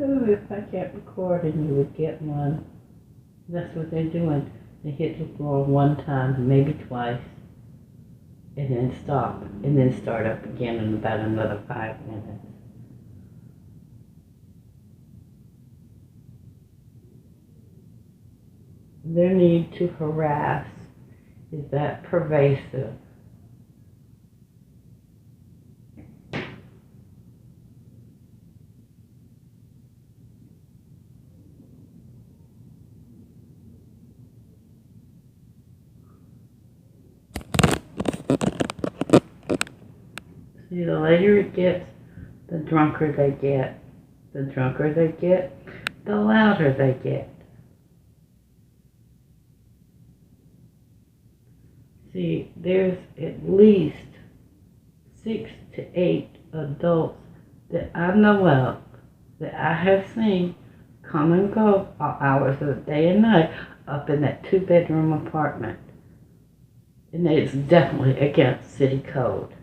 Ooh, if I kept recording, you would get one. That's what they're doing. They hit the floor one time, maybe twice, and then stop, and then start up again in about another 5 minutes. Their need to harass is that pervasive. See, the later it gets, the drunker they get. The drunker they get, the louder they get. See, there's at least 6 to 8 adults that I know of, that I have seen come and go all hours of the day and night up in that 2-bedroom apartment. And it's definitely against city code.